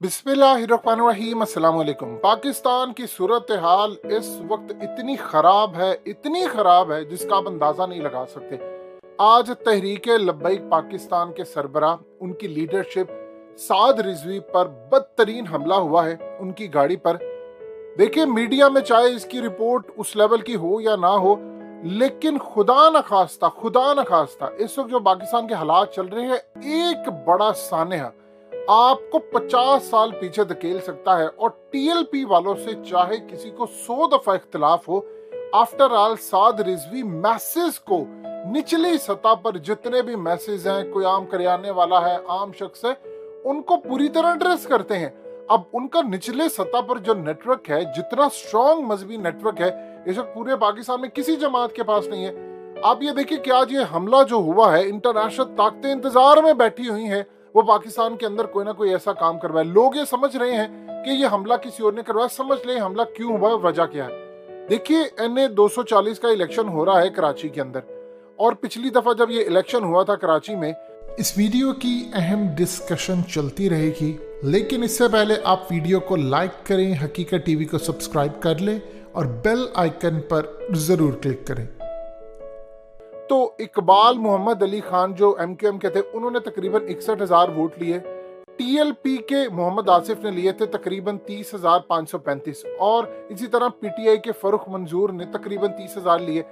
बिस्मिल्लाहिर्रहमानिर्रहीम। अस्सलाम वालेकुम। पाकिस्तान की सूरत हाल इस वक्त इतनी खराब है जिसका आप अंदाजा नहीं लगा सकते। आज तहरीक लब्बैक पाकिस्तान के सरबराह, उनकी लीडरशिप साद रिजवी पर बदतरीन हमला हुआ है, उनकी गाड़ी पर। देखिए, मीडिया में चाहे इसकी रिपोर्ट उस लेवल की हो या ना हो, लेकिन खुदा न खास्ता इस वक्त जो पाकिस्तान के हालात चल रहे हैं, एक बड़ा सानहा आपको 50 साल पीछे धकेल सकता है। और टीएलपी वालों से चाहे किसी को 100 दफा इख्तिलाफ हो, आफ्टर ऑल साद रिजवी मैसेज को निचली सतह पर जितने भी मैसेज हैं, कोई आम करियाने वाला है, आम शख्स है, उनको पूरी तरह एड्रेस करते हैं। अब उनका निचले सतह पर जो नेटवर्क है, जितना स्ट्रॉन्ग मजहबी नेटवर्क है, इस वक्त पूरे पाकिस्तान में किसी जमात के पास नहीं है। आप ये देखिए कि आज ये हमला जो हुआ है, इंटरनेशनल ताकतें इंतजार में बैठी हुई हैं वो पाकिस्तान के अंदर कोई ना कोई ऐसा काम करवाए। लोग ये समझ रहे हैं कि ये हमला किसी और ने करवाया। समझ ले हमला क्यों हुआ, वजह क्या है। देखिए, NA 240 का इलेक्शन हो रहा है कराची के अंदर, और पिछली दफा जब ये इलेक्शन हुआ था कराची में, इस वीडियो की अहम डिस्कशन चलती रहेगी। लेकिन इससे पहले आप वीडियो को लाइक करें, हकीकत टीवी को सब्सक्राइब कर लें और बेल आइकन पर जरूर क्लिक करें। तो इकबाल मोहम्मद अली खान जो MQM के थे, उन्होंने तकरीबन 61,000 वोट लिए। TLP के मोहम्मद आसिफ ने लिए थे तकरीबन 30,535, और इसी तरह PTI के फरुख मंजूर ने तकरीबन 30,000 लिए।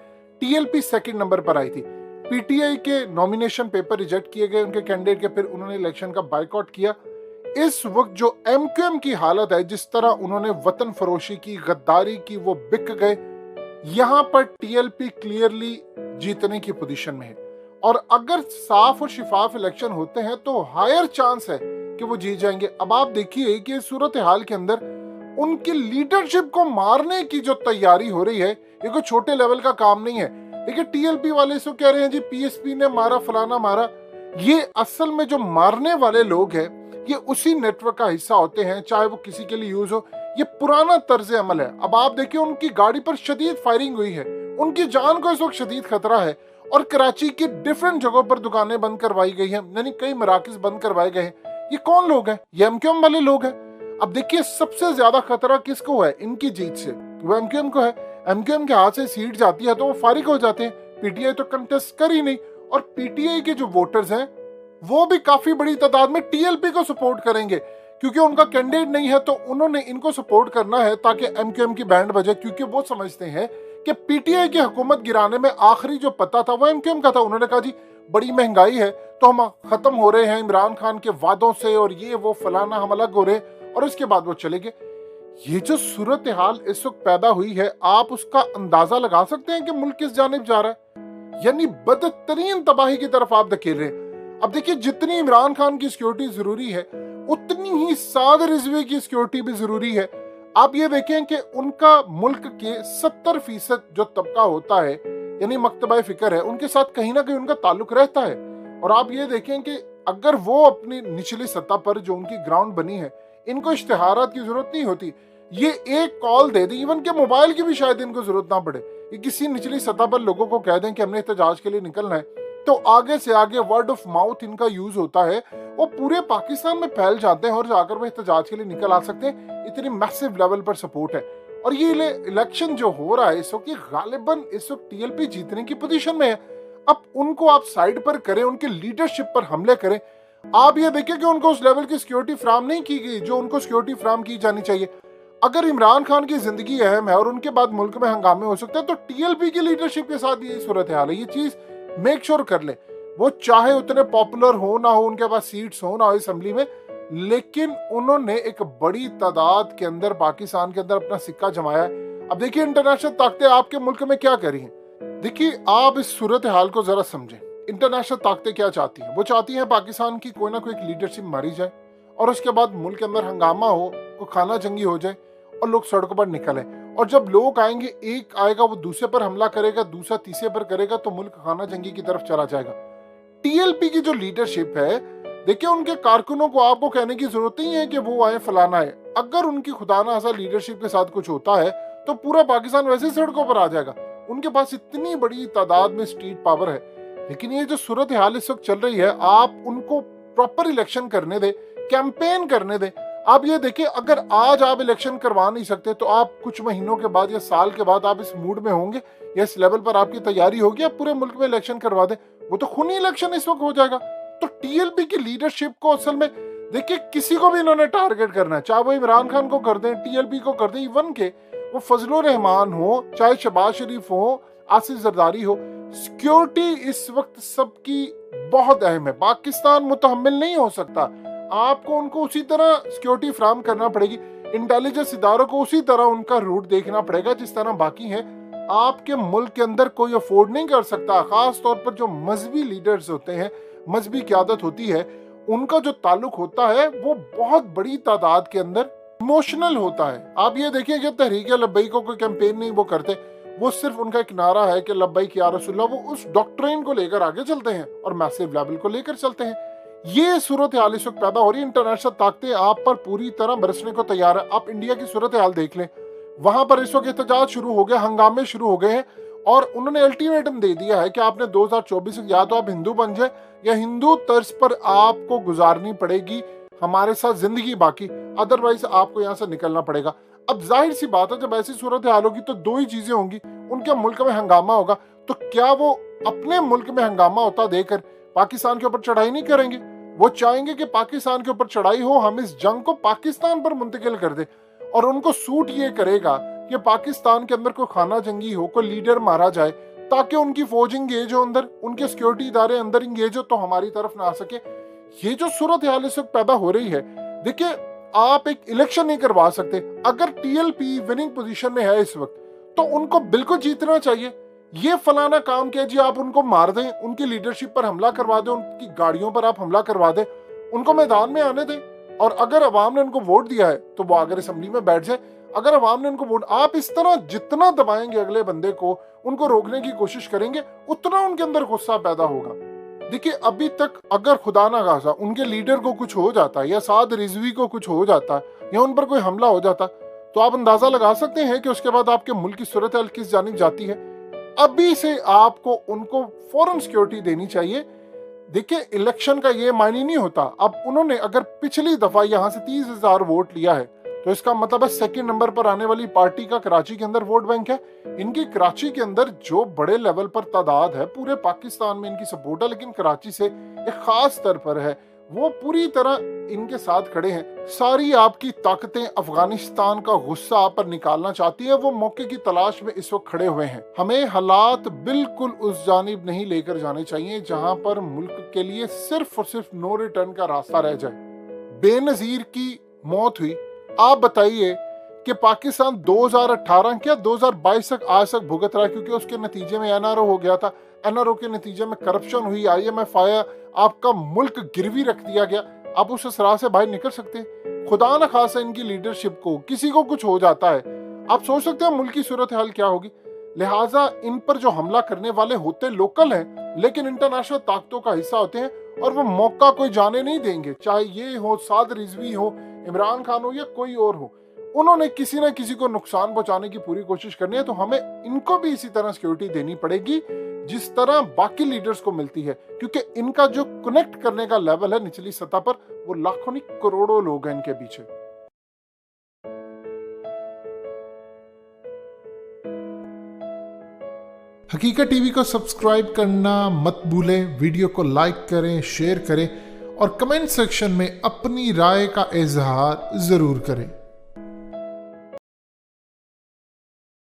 TLP सेकंड नंबर पर आई थी। PTI के नॉमिनेशन पेपर रिजेक्ट किए गए उनके कैंडिडेट के, फिर उन्होंने इलेक्शन का बाइकआउट किया। इस वक्त जो MQM की हालत है, जिस तरह उन्होंने वतन फरोशी की, गद्दारी की, वो बिक गए। यहां पर TLP क्लियरली जीतने की पोजीशन में है, और अगर साफ और शिफाफ इलेक्शन होते हैं तो हायर चांस है कि वो जीत जाएंगे। अब आप देखिए कि सूरत हाल के अंदर उनकी लीडरशिप को मारने की जो तैयारी हो रही है, ये कोई छोटे लेवल का काम नहीं है। देखिए, TLP वाले इसको कह रहे हैं जी PSP ने मारा, फलाना मारा। ये असल में जो मारने वाले लोग हैं, ये उसी नेटवर्क का हिस्सा होते हैं, चाहे वो किसी के लिए यूज हो। ये पुराना तर्ज अमल है। अब आप देखिए, उनकी गाड़ी पर शदीद फायरिंग हुई है, उनकी जान को इस वक्त शदीद खतरा है, और कराची की डिफरेंट जगहों पर दुकानें बंद करवाई गई हैं, यानी कई मराकज बंद करवाए गए हैं। ये कौन लोग हैं? ये MQM वाले लोग हैं। अब देखिए, सबसे ज्यादा खतरा किसको है इनकी जीत से? वो MQM को है। MQM के हाथ से सीट जाती है तो वो फारिग हो जाते हैं। PTI तो कंटेस्ट कर ही नहीं, और PTI के जो वोटर्स हैं वो भी काफी बड़ी तादाद में TLP को सपोर्ट करेंगे, क्योंकि उनका कैंडिडेट नहीं है तो उन्होंने इनको सपोर्ट करना है ताकि MQM की बैंड बजे, क्योंकि वो समझते हैं कि PTI की हुकूमत गिराने में आखिरी जो पता था वो MQM का था। उन्होंने कहा जी बड़ी महंगाई है तो हम खत्म हो रहे हैं इमरान खान के वादों से, और ये वो फलाना, हम अलग हो रहे, और इसके बाद वो चले गए। ये जो सूरत हाल इस वक्त पैदा हुई है, आप उसका अंदाजा लगा सकते हैं कि मुल्क किस जानिब जा रहा है, यानी बदतरीन तबाही की तरफ आप धकेल रहे हैं। अब देखिए, जितनी इमरान खान की सिक्योरिटी जरूरी है, उतनी ही साद रिजवी की सिक्योरिटी भी जरूरी है। आप ये देखें कि उनका मुल्क के 70% जो तबका होता है, यानी मकतबा फिक्र है, उनके साथ कहीं ना कहीं उनका ताल्लुक रहता है। और आप ये देखें कि अगर वो अपनी निचली सतह पर जो उनकी ग्राउंड बनी है, इनको इश्तिहारात की जरूरत नहीं होती। ये एक कॉल दे दें, इवन के मोबाइल की भी शायद इनको जरूरत ना पड़े, ये किसी निचली सतह पर लोगों को कह दें कि हमने एहतजाज के लिए निकलना है, तो आगे से आगे वर्ड ऑफ माउथ इनका यूज होता है, वो पूरे पाकिस्तान में फैल जाते हैं और जाकर वो एहतजाज के लिए निकल आ सकते हैं। इतनी मैसिव लेवल पर सपोर्ट है। और ये इलेक्शन जो हो रहा है इस वक्त, गालिबन इस वक्त TLP जीतने की पोजीशन में है। अब उनको आप साइड पर करें, उनके लीडरशिप पर हमले करें। आप ये देखिए कि उनको उस लेवल की सिक्योरिटी फ्राहम नहीं की गई जो उनको सिक्योरिटी फ्राहम की जानी चाहिए। अगर इमरान खान की जिंदगी अहम है और उनके बाद मुल्क में हंगामे हो सकते हैं, तो TLP की लीडरशिप के साथ ये सूरत हाल है। ये चीज मेक श्योर कर ले, वो चाहे उतने पॉपुलर हो ना हो, उनके पास सीट्स हो ना हो असेंबली में, लेकिन उन्होंने एक बड़ी तादाद के अंदर पाकिस्तान के अंदर अपना सिक्का जमाया है। अब देखिए, इंटरनेशनल ताकतें आपके मुल्क में क्या कर रही हैं। देखिए, आप इस सूरत हाल को जरा समझें। इंटरनेशनल ताकतें क्या चाहती हैं? वो चाहती हैं पाकिस्तान की कोई ना कोई लीडरशिप मारी जाए, और उसके बाद मुल्क के अंदर हंगामा हो, कोई खाना जंगी हो जाए, और लोग सड़कों पर निकले। और जब लोग आएंगे, एक आएगा वो दूसरे पर हमला करेगा, दूसरा तीसरे पर करेगा, तो मुल्क खाना जंगी की तरफ चला जाएगा। TLP की जो लीडरशिप है, देखिए, उनके कारकुनों को आपको कहने की जरूरत नहीं है कि वो आए फलाना है। अगर उनकी खुदा ना खास्ता लीडरशिप के साथ कुछ होता है तो पूरा पाकिस्तान वैसे सड़कों पर आ जाएगा। उनके पास इतनी बड़ी तादाद में स्ट्रीट पावर है। लेकिन ये जो सूरत हाल इस वक्त चल रही है, आप उनको प्रॉपर इलेक्शन करने दे, कैंपेन करने दे। आप ये देखिए, अगर आज आप इलेक्शन करवा नहीं सकते तो आप कुछ महीनों के बाद या साल के बाद आप इस मूड में होंगे या इस लेवल पर आपकी तैयारी होगी आप पूरे मुल्क में इलेक्शन करवा दें? वो तो खूनी इलेक्शन इस वक्त हो जाएगा। तो टीएलपी की लीडरशिप को असल में देखिए, किसी को भी इन्होंने टारगेट करना है, चाहे वो इमरान खान को कर दें, टीएलपी को कर दें, इवन के वो फजलुर रहमान हो, चाहे शहबाज शरीफ हो, आसिफ जरदारी हो, सिक्योरिटी इस वक्त सबकी बहुत अहम है। पाकिस्तान मुतहम्मिल नहीं हो सकता, आपको उनको उसी तरह सिक्योरिटी फ्राहम करना पड़ेगी, इंटेलिजेंस इदारों को उसी तरह उनका रूट देखना पड़ेगा जिस तरह बाकी है। आपके मुल्क के अंदर कोई अफोर्ड नहीं कर सकता, खास तौर पर जो मजहबी लीडर्स होते हैं, मजहबी क़यादत होती है, उनका जो ताल्लुक होता है वो बहुत बड़ी तादाद के अंदर इमोशनल होता है। आप ये देखिए कि तहरीक लब्बैक को कोई कैंपेन नहीं वो करते, वो सिर्फ उनका एक नारा है कि लब्बैक या रसूलल्लाह, वो उस डॉक्ट्रिन को लेकर आगे चलते हैं और मैसिव लेवल को लेकर चलते हैं। ये सूरत हाल इस वक्त पैदा हो रही है। इंटरनेशनल ताकतें आप पर पूरी तरह बरसने को तैयार है। आप इंडिया की सूरत हाल देख लें, वहां पर इस वक्त एहतजाज शुरू हो गया, हंगामे शुरू हो गए हैं और उन्होंने अल्टीमेटम दे दिया है कि आपने 2024 या तो आप हिंदू बन जाए या हिंदू तर्ज पर आपको गुजारनी पड़ेगी हमारे साथ जिंदगी बाकी, अदरवाइज आपको यहाँ से निकलना पड़ेगा। अब जाहिर सी बात है, जब ऐसी सूरत हाल होगी तो दो ही चीजें होंगी, उनके मुल्क में हंगामा होगा, तो क्या वो अपने मुल्क में हंगामा होता देकर पाकिस्तान के ऊपर चढ़ाई नहीं करेंगे? वो चाहेंगे कि पाकिस्तान के ऊपर चढ़ाई हो, हम इस जंग को पाकिस्तान पर मुंतकिल कर दे, और उनको सूट ये करेगा कि पाकिस्तान के अंदर कोई खाना जंगी हो, कोई लीडर मारा जाए, ताकि उनकी फौज इंगेज हो अंदर, उनके सिक्योरिटी इदारे अंदर इंगेज हो, तो हमारी तरफ ना आ सके। ये जो सूरत हाल इस वक्त पैदा हो रही है, देखिए आप एक इलेक्शन नहीं करवा सकते। अगर टीएलपी विनिंग पोजीशन में है इस वक्त, तो उनको बिल्कुल जीतना चाहिए। ये फलाना काम किया जी, आप उनको मार दें, उनकी लीडरशिप पर हमला करवा दें, उनकी गाड़ियों पर आप हमला करवा दें, उनको मैदान में आने दें, और अगर अवाम ने उनको वोट दिया है तो वो आकर असेंबली में बैठ जाए। अगर अवाम ने उनको वोट, आप इस तरह जितना दबाएंगे अगले बंदे को, उनको रोकने की कोशिश करेंगे, उतना उनके अंदर गुस्सा पैदा होगा। देखिए अभी तक अगर खुदा ना खासा उनके लीडर को कुछ हो जाता है या साद रिजवी को कुछ हो जाता है या उन पर कोई हमला हो जाता, तो आप अंदाजा लगा सकते हैं कि उसके बाद आपके मुल्क की सूरत हाल किस जानिब जाती है। अभी से आपको उनको फौरन सिक्योरिटी देनी चाहिए। देखिए इलेक्शन का ये मायने नहीं होता। अब उन्होंने अगर पिछली दफा यहाँ से 30,000 वोट लिया है, तो इसका मतलब है सेकंड नंबर पर आने वाली पार्टी का कराची के अंदर वोट बैंक है। इनकी कराची के अंदर जो बड़े लेवल पर तादाद है, पूरे पाकिस्तान में इनकी सपोर्ट है, लेकिन कराची से एक खास स्तर पर है, वो पूरी तरह इनके साथ खड़े हैं। सारी आपकी ताकतें अफगानिस्तान का गुस्सा आप पर निकालना चाहती है, वो मौके की तलाश में इस वक्त खड़े हुए हैं। हमें हालात बिल्कुल उस जानिब नहीं लेकर जाने चाहिए जहां पर मुल्क के लिए सिर्फ और सिर्फ नो रिटर्न का रास्ता रह जाए। बेनजीर की मौत हुई, आप बताइए कि पाकिस्तान 2018 क्या 2022 तक आज तक भुगत रहा है, क्योंकि उसके नतीजे में एनआरओ हो गया था। एनआरओ के नतीजे में करप्शन हुई, आईएमएफ आया, आपका मुल्क गिरवी रख दिया गया। आप उस असरा से बाहर निकल सकते हैं? खुदा न खासा इनकी लीडरशिप को किसी को कुछ हो जाता है, आप सोच सकते हैं मुल्क की सूरत हाल क्या होगी। लिहाजा इन पर जो हमला करने वाले होते लोकल हैं, लेकिन इंटरनेशनल ताकतों का हिस्सा होते हैं, और वो मौका कोई जाने नहीं देंगे, चाहे ये हो साद रिजवी हो, इमरान खान हो या कोई और हो। उन्होंने किसी न किसी को नुकसान पहुंचाने की पूरी कोशिश करनी है, तो हमें इनको भी इसी तरह सिक्योरिटी देनी पड़ेगी जिस तरह बाकी लीडर्स को मिलती है, क्योंकि इनका जो कनेक्ट करने का लेवल है निचली सतह पर, वो लाखों नहीं करोड़ों लोग हैं इनके पीछे। हकीकत टीवी को सब्सक्राइब करना मत भूलें, वीडियो को लाइक करें, शेयर करें और कमेंट सेक्शन में अपनी राय का इजहार जरूर करें।